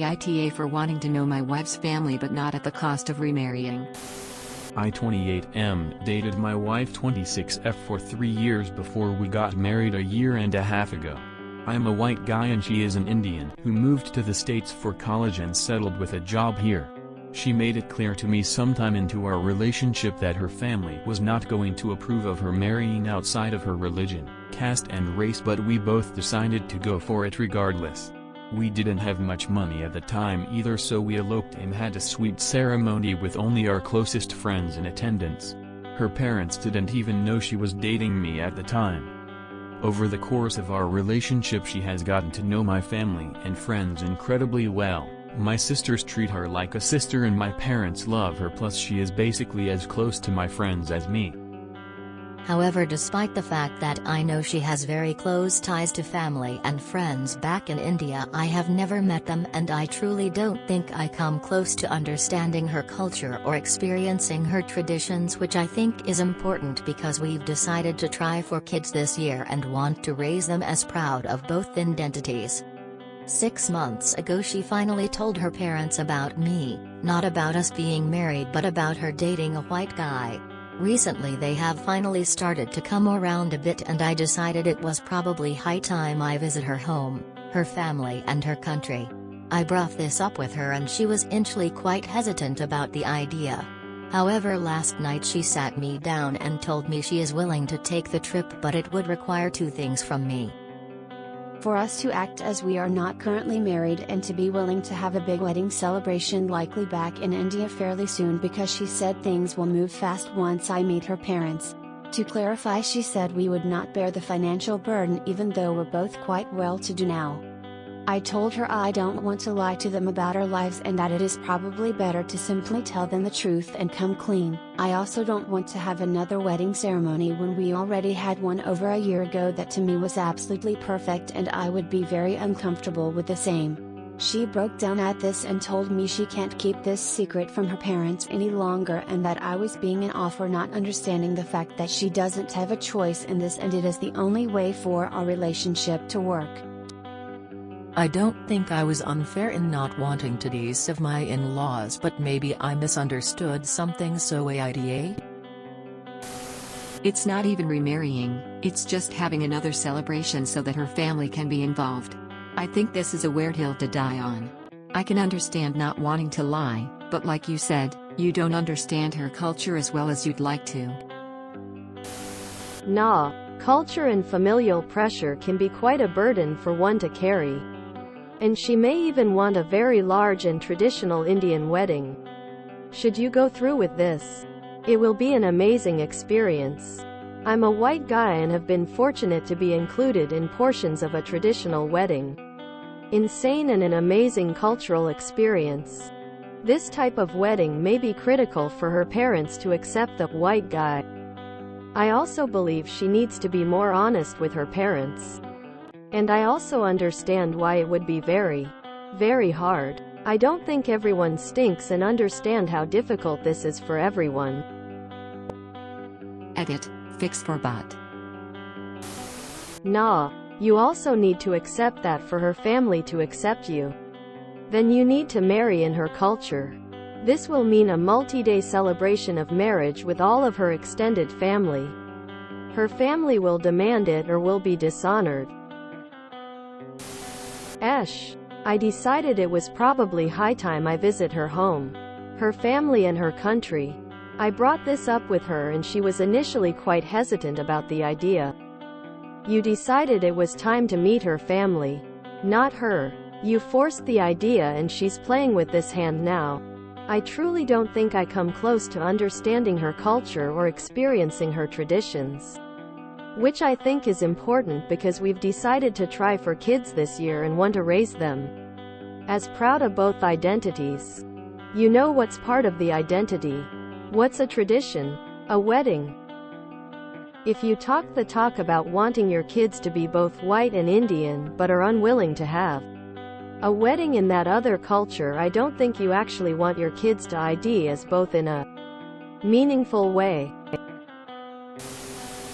AITA for wanting to know my wife's family but not at the cost of remarrying. I 28M dated my wife 26F for 3 years before we got married a year and a half ago. I'm a white guy and she is an Indian who moved to the States for college and settled with a job here. She made it clear to me sometime into our relationship that her family was not going to approve of her marrying outside of her religion, caste and race, but we both decided to go for it regardless. We didn't have much money at the time either, so we eloped and had a sweet ceremony with only our closest friends in attendance. Her parents didn't even know she was dating me at the time. Over the course of our relationship she has gotten to know my family and friends incredibly well. My sisters treat her like a sister and my parents love her, plus she is basically as close to my friends as me. However, despite the fact that I know she has very close ties to family and friends back in India, I have never met them and I truly don't think I come close to understanding her culture or experiencing her traditions, which I think is important because we've decided to try for kids this year and want to raise them as proud of both identities. 6 months ago she finally told her parents about me, not about us being married but about her dating a white guy. Recently they have finally started to come around a bit and I decided it was probably high time I visit her home, her family and her country. I brought this up with her and she was initially quite hesitant about the idea. However, last night she sat me down and told me she is willing to take the trip, but it would require 2 things from me. For us to act as we are not currently married and to be willing to have a big wedding celebration likely back in India fairly soon, because she said things will move fast once I meet her parents. To clarify, she said we would not bear the financial burden even though we're both quite well to do now. I told her I don't want to lie to them about our lives and that it is probably better to simply tell them the truth and come clean. I also don't want to have another wedding ceremony when we already had one over a year ago that to me was absolutely perfect, and I would be very uncomfortable with the same. She broke down at this and told me she can't keep this secret from her parents any longer and that I was being an off for not understanding the fact that she doesn't have a choice in this and it is the only way for our relationship to work. I don't think I was unfair in not wanting to deceive my in-laws, but maybe I misunderstood something. So AITA? It's not even remarrying, it's just having another celebration so that her family can be involved. I think this is a weird hill to die on. I can understand not wanting to lie, but like you said, you don't understand her culture as well as you'd like to. Nah, culture and familial pressure can be quite a burden for one to carry. And she may even want a very large and traditional Indian wedding. Should you go through with this, it will be an amazing experience. I'm a white guy and have been fortunate to be included in portions of a traditional wedding. Insane and an amazing cultural experience. This type of wedding may be critical for her parents to accept the white guy. I also believe she needs to be more honest with her parents. And I also understand why it would be very, very hard. I don't think everyone stinks and understand how difficult this is for everyone. Edit, fix for bot. Nah, you also need to accept that for her family to accept you. Then you need to marry in her culture. This will mean a multi-day celebration of marriage with all of her extended family. Her family will demand it or will be dishonored. I decided it was probably high time I visit her home, her family and her country. I brought this up with her and she was initially quite hesitant about the idea. You decided it was time to meet her family, not her. You forced the idea and she's playing with this hand now. I truly don't think I come close to understanding her culture or experiencing her traditions. Which I think is important because we've decided to try for kids this year and want to raise them as proud of both identities. You know what's part of the identity? What's a tradition? A wedding. If you talk the talk about wanting your kids to be both white and Indian but are unwilling to have a wedding in that other culture, I don't think you actually want your kids to ID as both in a meaningful way.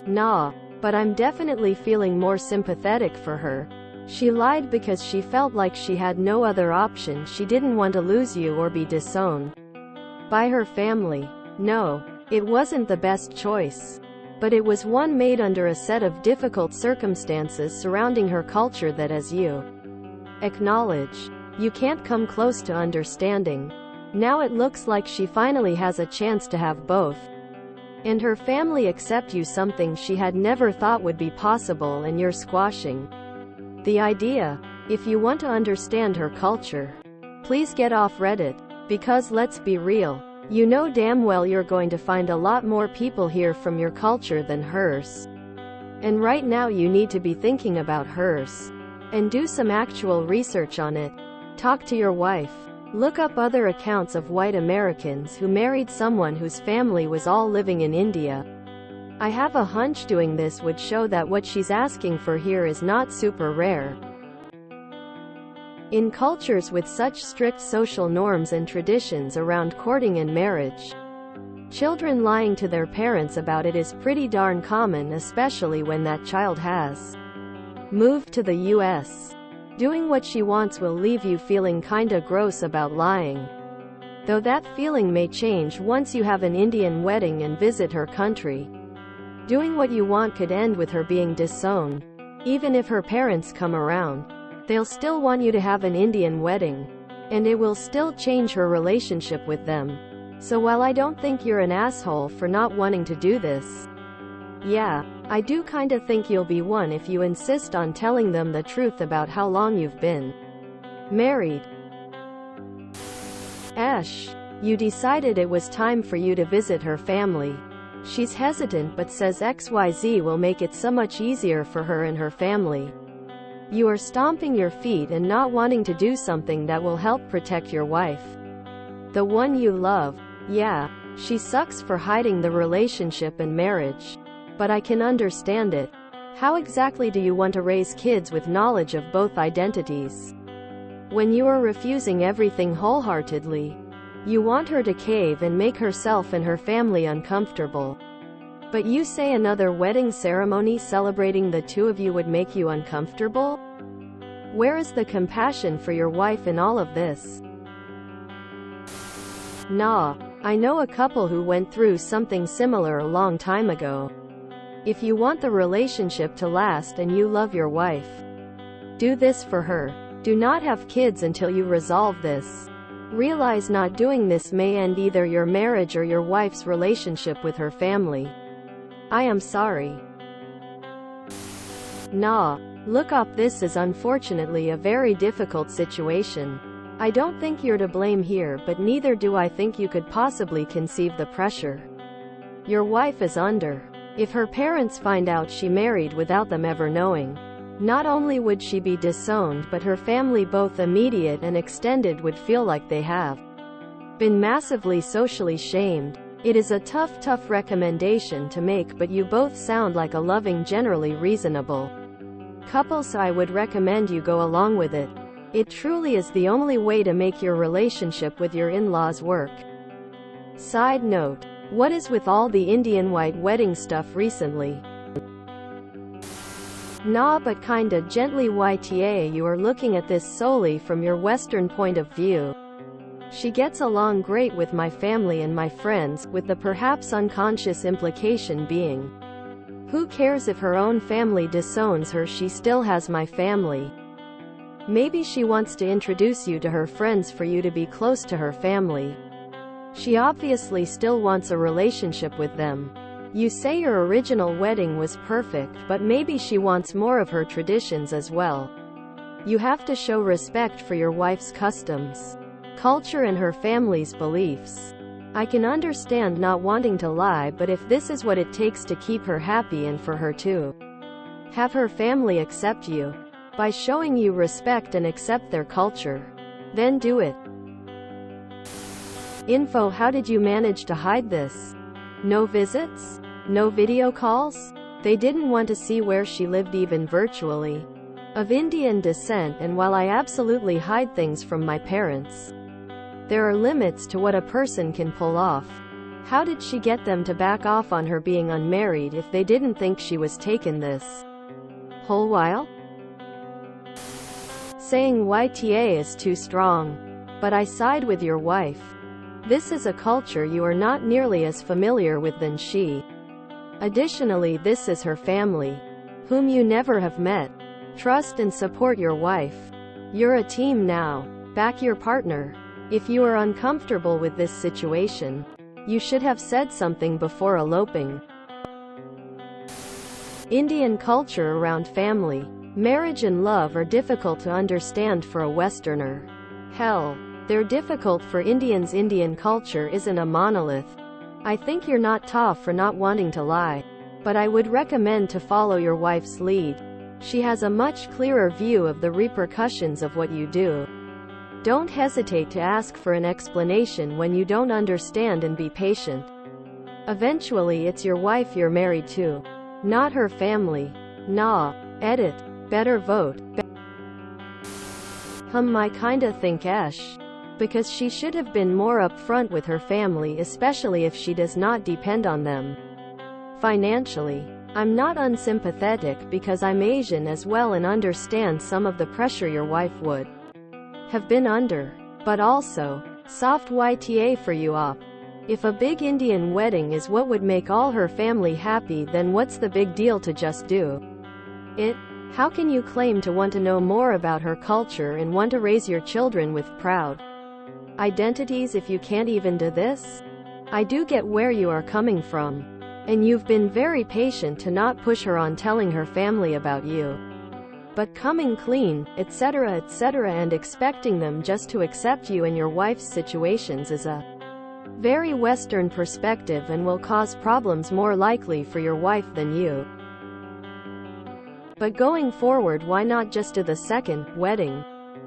Nah. But I'm definitely feeling more sympathetic for her. She lied because she felt like she had no other option. She didn't want to lose you or be disowned by her family. No, it wasn't the best choice. But it was one made under a set of difficult circumstances surrounding her culture that, as you acknowledge, you can't come close to understanding. Now it looks like she finally has a chance to have both. And her family accept you, something she had never thought would be possible, and you're squashing the idea. If you want to understand her culture, please get off Reddit. Because let's be real, you know damn well you're going to find a lot more people here from your culture than hers. And right now you need to be thinking about hers. And do some actual research on it. Talk to your wife. Look up other accounts of white Americans who married someone whose family was all living in India. I have a hunch doing this would show that what she's asking for here is not super rare. In cultures with such strict social norms and traditions around courting and marriage, children lying to their parents about it is pretty darn common, especially when that child has moved to the US. Doing what she wants will leave you feeling kinda gross about lying. Though that feeling may change once you have an Indian wedding and visit her country. Doing what you want could end with her being disowned. Even if her parents come around, they'll still want you to have an Indian wedding. And it will still change her relationship with them. So while I don't think you're an asshole for not wanting to do this, yeah, I do kinda think you'll be one if you insist on telling them the truth about how long you've been married. Ash, you decided it was time for you to visit her family. She's hesitant but says XYZ will make it so much easier for her and her family. You are stomping your feet and not wanting to do something that will help protect your wife, the one you love. Yeah, she sucks for hiding the relationship and marriage. But I can understand it. How exactly do you want to raise kids with knowledge of both identities when you are refusing everything wholeheartedly? You want her to cave and make herself and her family uncomfortable. But you say another wedding ceremony celebrating the two of you would make you uncomfortable? Where is the compassion for your wife in all of this? Nah, I know a couple who went through something similar a long time ago. If you want the relationship to last and you love your wife, do this for her. Do not have kids until you resolve this. Realize not doing this may end either your marriage or your wife's relationship with her family. I am sorry. Nah, look up, this is unfortunately a very difficult situation. I don't think you're to blame here, but neither do I think you could possibly conceive the pressure your wife is under. If her parents find out she married without them ever knowing, not only would she be disowned, but her family, both immediate and extended, would feel like they have been massively socially shamed. It is a tough recommendation to make, but you both sound like a loving, generally reasonable couple, so I would recommend you go along with it. It truly is the only way to make your relationship with your in-laws work. Side note, what is with all the Indian white wedding stuff recently? Nah, but kinda gently YTA, you are looking at this solely from your Western point of view. She gets along great with my family and my friends, with the perhaps unconscious implication being, who cares if her own family disowns her, she still has my family. Maybe she wants to introduce you to her friends for you to be close to her family. She obviously still wants a relationship with them. You say your original wedding was perfect, but maybe she wants more of her traditions as well. You have to show respect for your wife's customs, culture, and her family's beliefs. I can understand not wanting to lie, but if this is what it takes to keep her happy and for her to have her family accept you by showing you respect and accept their culture, then do it. Info: how did you manage to hide this? No visits? No video calls? They didn't want to see where she lived, even virtually. Of Indian descent, and while I absolutely hide things from my parents, there are limits to what a person can pull off. How did she get them to back off on her being unmarried if they didn't think she was taken this whole while? saying YTA is too strong. But I side with your wife. This is a culture you are not nearly as familiar with than she. Additionally, this is her family, whom you never have met. Trust and support your wife. You're a team now. Back your partner. If you are uncomfortable with this situation, you should have said something before eloping. Indian culture around family, marriage and love are difficult to understand for a Westerner. Hell, they're difficult for Indians. Indian culture isn't a monolith. I think you're not tough for not wanting to lie. But I would recommend to follow your wife's lead. She has a much clearer view of the repercussions of what you do. Don't hesitate to ask for an explanation when you don't understand and be patient. Eventually it's your wife you're married to, not her family. Nah. Edit. Better vote. I kinda think Ash. Because she should have been more upfront with her family, especially if she does not depend on them financially. I'm not unsympathetic because I'm Asian as well and understand some of the pressure your wife would have been under. But also, soft YTA for you op. If a big Indian wedding is what would make all her family happy, then what's the big deal to just do it? How can you claim to want to know more about her culture and want to raise your children with proud identities if you can't even do this? I do get where you are coming from. And you've been very patient to not push her on telling her family about you. But coming clean, etc., and expecting them just to accept you and your wife's situations is a very Western perspective and will cause problems more likely for your wife than you. But going forward, why not just do the second wedding?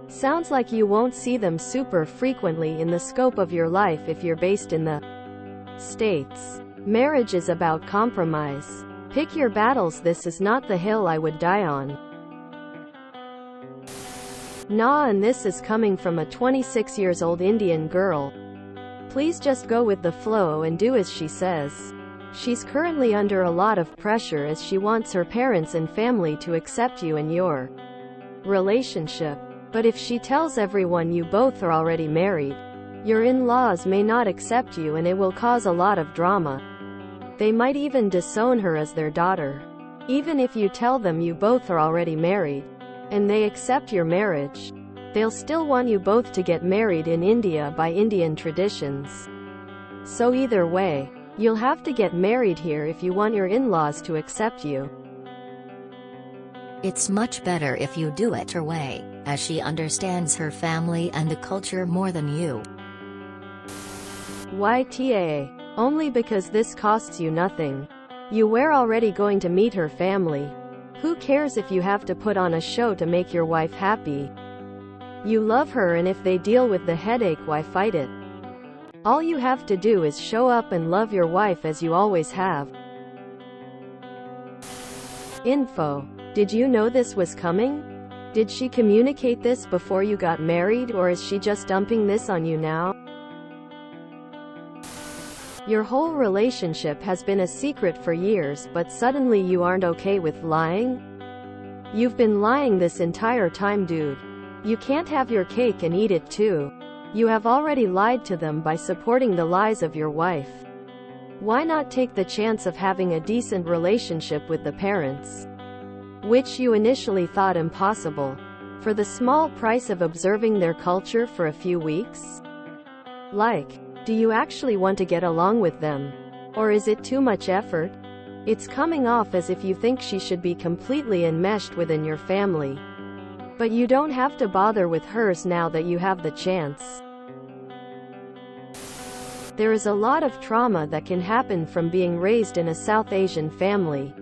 Sounds like you won't see them super frequently in the scope of your life if you're based in the States. Marriage is about compromise. Pick your battles. This is not the hill I would die on. Nah, and this is coming from a 26 years old Indian girl. Please just go with the flow and do as she says. She's currently under a lot of pressure as she wants her parents and family to accept you and your relationship. But if she tells everyone you both are already married, your in-laws may not accept you and it will cause a lot of drama. They might even disown her as their daughter. Even if you tell them you both are already married, and they accept your marriage, they'll still want you both to get married in India by Indian traditions. So either way, you'll have to get married here if you want your in-laws to accept you. It's much better if you do it her way, as she understands her family and the culture more than you. YTA. Only because this costs you nothing. You were already going to meet her family. Who cares if you have to put on a show to make your wife happy? You love her, and if they deal with the headache, why fight it? All you have to do is show up and love your wife as you always have. Info. Did you know this was coming? Did she communicate this before you got married, or is she just dumping this on you now? Your whole relationship has been a secret for years, but suddenly you aren't okay with lying? You've been lying this entire time, dude. You can't have your cake and eat it too. You have already lied to them by supporting the lies of your wife. Why not take the chance of having a decent relationship with the parents, which you initially thought impossible, for the small price of observing their culture for a few weeks? Do you actually want to get along with them? Or is it too much effort? It's coming off as if you think she should be completely enmeshed within your family. But you don't have to bother with hers now that you have the chance. There is a lot of trauma that can happen from being raised in a South Asian family.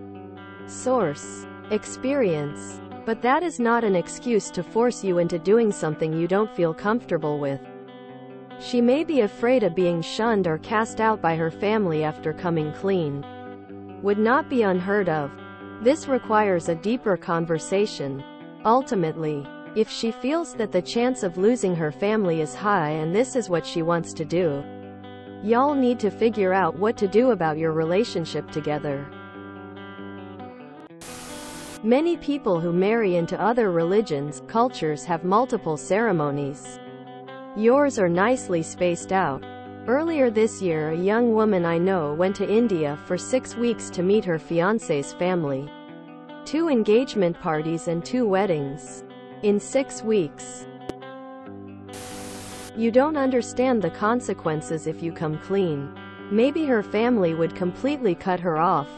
Source. Experience. But that is not an excuse to force you into doing something you don't feel comfortable with. She may be afraid of being shunned or cast out by her family after coming clean. Would not be unheard of. This requires a deeper conversation. Ultimately, if she feels that the chance of losing her family is high and this is what she wants to do, y'all need to figure out what to do about your relationship together. Many people who marry into other religions, cultures have multiple ceremonies. Yours are nicely spaced out. Earlier this year, a young woman I know went to India for 6 weeks to meet her fiancé's family. 2 engagement parties and 2 weddings. In 6 weeks. You don't understand the consequences if you come clean. Maybe her family would completely cut her off.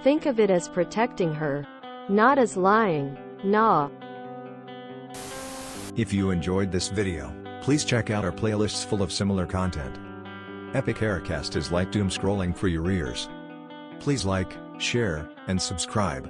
Think of it as protecting her. Not as lying. Nah. If you enjoyed this video, please check out our playlists full of similar content. Epic Haircast is like doom scrolling for your ears. Please like, share, and subscribe.